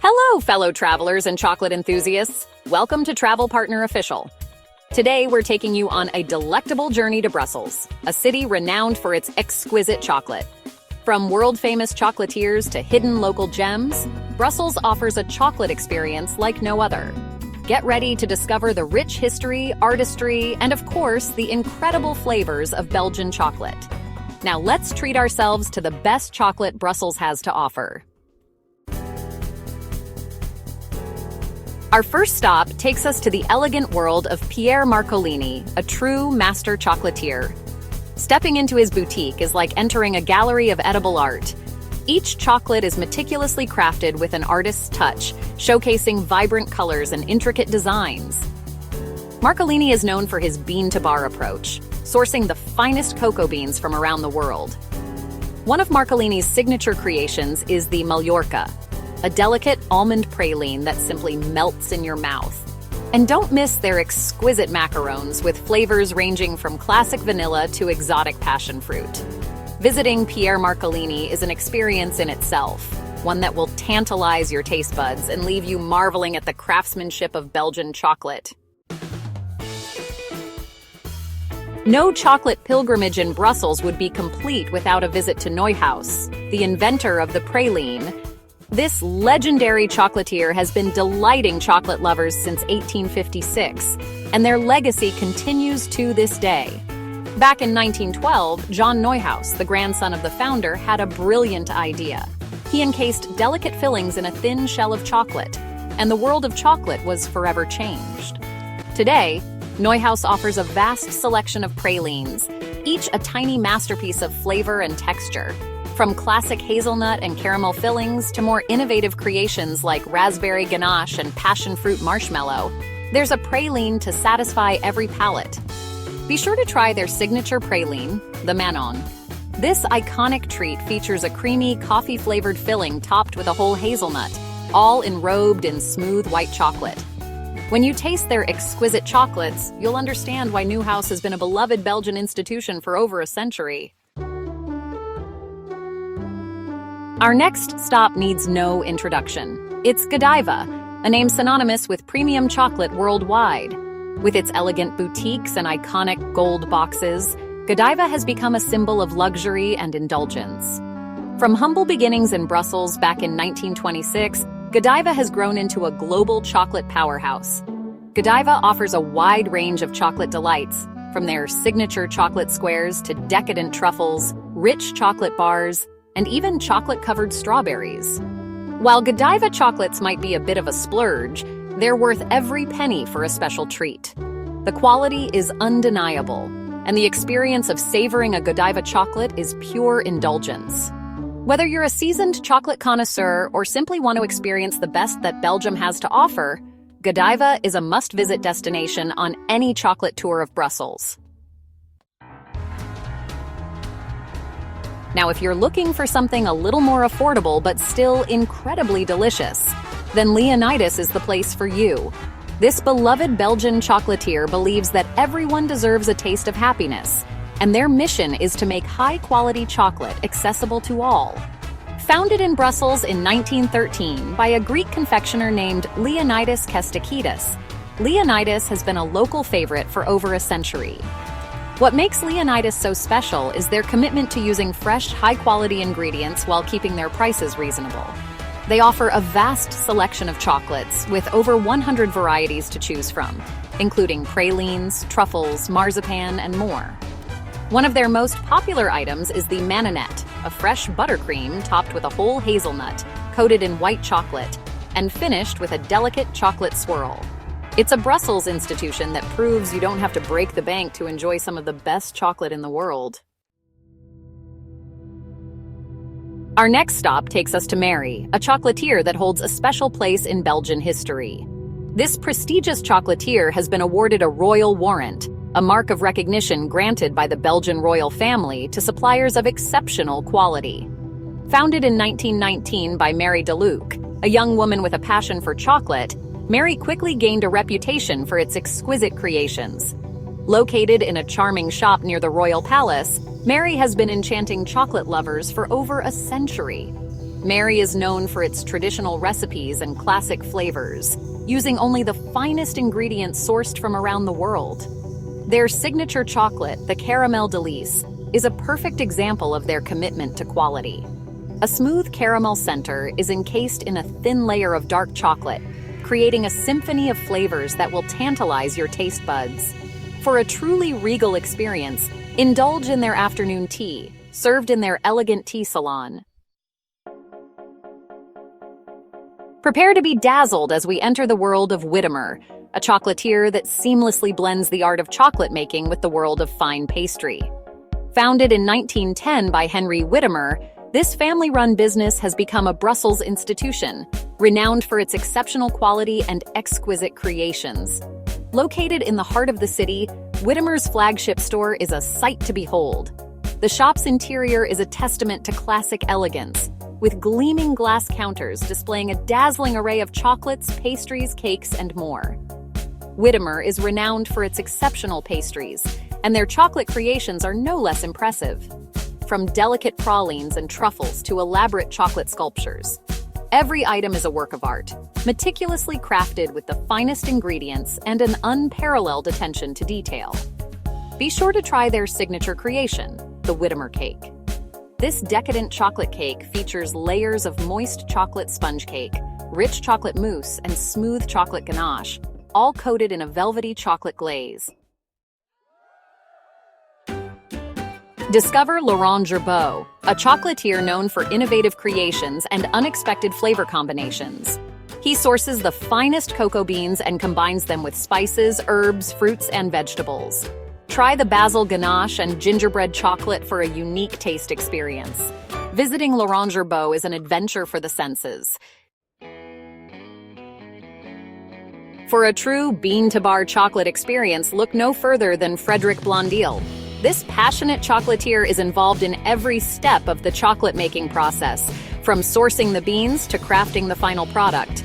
Hello, fellow travelers and chocolate enthusiasts. Welcome to Travel Partner Official. Today, we're taking you on a delectable journey to Brussels, a city renowned for its exquisite chocolate. From world-famous chocolatiers to hidden local gems, Brussels offers a chocolate experience like no other. Get ready to discover the rich history, artistry, and of course, the incredible flavors of Belgian chocolate. Now let's treat ourselves to the best chocolate Brussels has to offer. Our first stop takes us to the elegant world of Pierre Marcolini, a true master chocolatier. Stepping into his boutique is like entering a gallery of edible art. Each chocolate is meticulously crafted with an artist's touch, showcasing vibrant colors and intricate designs. Marcolini is known for his bean-to-bar approach, sourcing the finest cocoa beans from around the world. One of Marcolini's signature creations is the Mallorca, a delicate almond praline that simply melts in your mouth. And don't miss their exquisite macarons with flavors ranging from classic vanilla to exotic passion fruit. Visiting Pierre Marcolini is an experience in itself, one that will tantalize your taste buds and leave you marveling at the craftsmanship of Belgian chocolate. No chocolate pilgrimage in Brussels would be complete without a visit to Neuhaus, the inventor of the praline. This legendary chocolatier has been delighting chocolate lovers since 1856, and their legacy continues to this day. Back in 1912, John Neuhaus, the grandson of the founder, had a brilliant idea. He encased delicate fillings in a thin shell of chocolate, and the world of chocolate was forever changed. Today, Neuhaus offers a vast selection of pralines, each a tiny masterpiece of flavor and texture. From classic hazelnut and caramel fillings to more innovative creations like raspberry ganache and passion fruit marshmallow, there's a praline to satisfy every palate. Be sure to try their signature praline, the Manon. This iconic treat features a creamy, coffee-flavored filling topped with a whole hazelnut, all enrobed in smooth white chocolate. When you taste their exquisite chocolates, you'll understand why Neuhaus has been a beloved Belgian institution for over a century. Our next stop needs no introduction. It's Godiva, a name synonymous with premium chocolate worldwide. With its elegant boutiques and iconic gold boxes, Godiva has become a symbol of luxury and indulgence. From humble beginnings in Brussels back in 1926, Godiva has grown into a global chocolate powerhouse. Godiva offers a wide range of chocolate delights, from their signature chocolate squares to decadent truffles, rich chocolate bars, and even chocolate-covered strawberries. While Godiva chocolates might be a bit of a splurge, they're worth every penny for a special treat. The quality is undeniable, and the experience of savoring a Godiva chocolate is pure indulgence. Whether you're a seasoned chocolate connoisseur or simply want to experience the best that Belgium has to offer, Godiva is a must-visit destination on any chocolate tour of Brussels. Now, if you're looking for something a little more affordable but still incredibly delicious, then Leonidas is the place for you. This beloved Belgian chocolatier believes that everyone deserves a taste of happiness, and their mission is to make high-quality chocolate accessible to all. Founded in Brussels in 1913 by a Greek confectioner named Leonidas Kestakidis, Leonidas has been a local favorite for over a century. What makes Leonidas so special is their commitment to using fresh, high-quality ingredients while keeping their prices reasonable. They offer a vast selection of chocolates with over 100 varieties to choose from, including pralines, truffles, marzipan, and more. One of their most popular items is the Manonette, a fresh buttercream topped with a whole hazelnut, coated in white chocolate, and finished with a delicate chocolate swirl. It's a Brussels institution that proves you don't have to break the bank to enjoy some of the best chocolate in the world. Our next stop takes us to Mary, a chocolatier that holds a special place in Belgian history. This prestigious chocolatier has been awarded a royal warrant, a mark of recognition granted by the Belgian royal family to suppliers of exceptional quality. Founded in 1919 by Mary Deluc, a young woman with a passion for chocolate, Mary quickly gained a reputation for its exquisite creations. Located in a charming shop near the Royal Palace, Mary has been enchanting chocolate lovers for over a century. Mary is known for its traditional recipes and classic flavors, using only the finest ingredients sourced from around the world. Their signature chocolate, the Caramel Delice, is a perfect example of their commitment to quality. A smooth caramel center is encased in a thin layer of dark chocolate, creating a symphony of flavors that will tantalize your taste buds. For a truly regal experience, indulge in their afternoon tea, served in their elegant tea salon. Prepare to be dazzled as we enter the world of Whittemer, a chocolatier that seamlessly blends the art of chocolate making with the world of fine pastry. Founded in 1910 by Henry Whittemer, this family-run business has become a Brussels institution, renowned for its exceptional quality and exquisite creations. Located in the heart of the city, Whittemer's flagship store is a sight to behold. The shop's interior is a testament to classic elegance, with gleaming glass counters displaying a dazzling array of chocolates, pastries, cakes, and more. Whittemer is renowned for its exceptional pastries, and their chocolate creations are no less impressive. From delicate pralines and truffles to elaborate chocolate sculptures, every item is a work of art, meticulously crafted with the finest ingredients and an unparalleled attention to detail. Be sure to try their signature creation, the Whittemer cake. This decadent chocolate cake features layers of moist chocolate sponge cake, rich chocolate mousse, and smooth chocolate ganache, all coated in a velvety chocolate glaze. Discover Laurent Gerbeau, a chocolatier known for innovative creations and unexpected flavor combinations. He sources the finest cocoa beans and combines them with spices, herbs, fruits, and vegetables. Try the basil ganache and gingerbread chocolate for a unique taste experience. Visiting Laurent Gerbeau is an adventure for the senses. For a true bean-to-bar chocolate experience, look no further than Frédéric Blondel. This passionate chocolatier is involved in every step of the chocolate-making process, from sourcing the beans to crafting the final product.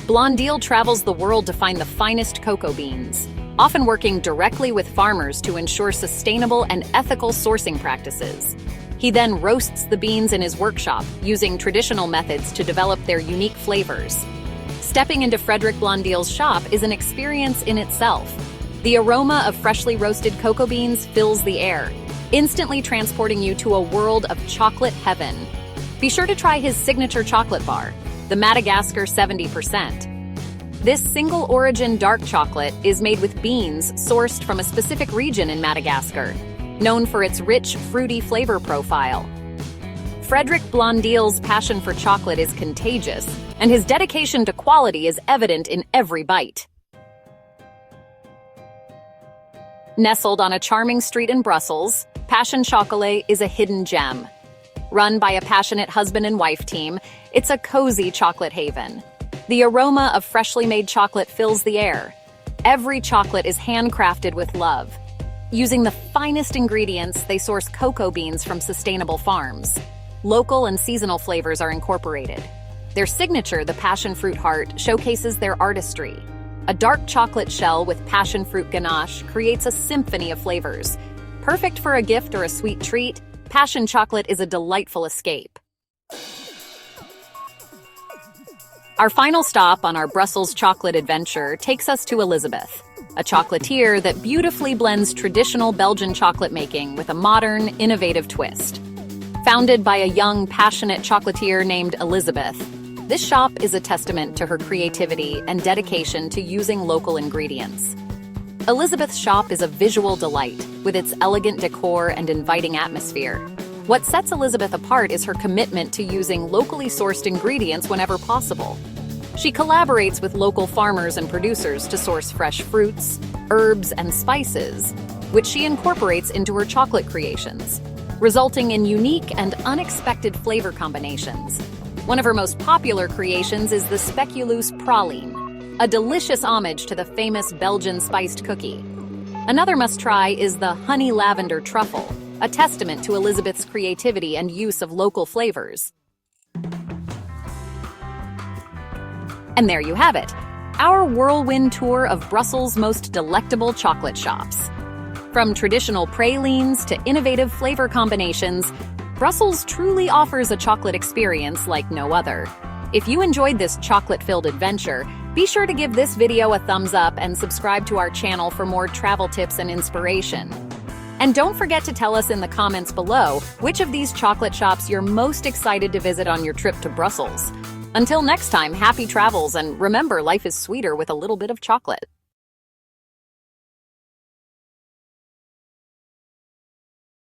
Blondel travels the world to find the finest cocoa beans, often working directly with farmers to ensure sustainable and ethical sourcing practices. He then roasts the beans in his workshop, using traditional methods to develop their unique flavors. Stepping into Frédéric Blondel's shop is an experience in itself. The aroma of freshly roasted cocoa beans fills the air, instantly transporting you to a world of chocolate heaven. Be sure to try his signature chocolate bar, the Madagascar 70%. This single-origin dark chocolate is made with beans sourced from a specific region in Madagascar, known for its rich, fruity flavor profile. Frédéric Blondel's passion for chocolate is contagious, and his dedication to quality is evident in every bite. Nestled on a charming street in Brussels, Passion Chocolat is a hidden gem. Run by a passionate husband and wife team, it's a cozy chocolate haven. The aroma of freshly made chocolate fills the air. Every chocolate is handcrafted with love. Using the finest ingredients, they source cocoa beans from sustainable farms. Local and seasonal flavors are incorporated. Their signature, the passion fruit heart, showcases their artistry. A dark chocolate shell with passion fruit ganache creates a symphony of flavors. Perfect for a gift or a sweet treat, passion chocolate is a delightful escape. Our final stop on our Brussels chocolate adventure takes us to Elizabeth, a chocolatier that beautifully blends traditional Belgian chocolate making with a modern, innovative twist. Founded by a young, passionate chocolatier named Elizabeth, this shop is a testament to her creativity and dedication to using local ingredients. Elizabeth's shop is a visual delight, with its elegant decor and inviting atmosphere. What sets Elizabeth apart is her commitment to using locally sourced ingredients whenever possible. She collaborates with local farmers and producers to source fresh fruits, herbs, and spices, which she incorporates into her chocolate creations, resulting in unique and unexpected flavor combinations. One of her most popular creations is the speculoos praline, a delicious homage to the famous Belgian spiced cookie. Another must-try is the honey lavender truffle, a testament to Elizabeth's creativity and use of local flavors. And there you have it, our whirlwind tour of Brussels' most delectable chocolate shops. From traditional pralines to innovative flavor combinations, Brussels truly offers a chocolate experience like no other. If you enjoyed this chocolate-filled adventure, be sure to give this video a thumbs up and subscribe to our channel for more travel tips and inspiration. And don't forget to tell us in the comments below which of these chocolate shops you're most excited to visit on your trip to Brussels. Until next time, happy travels, and remember, life is sweeter with a little bit of chocolate.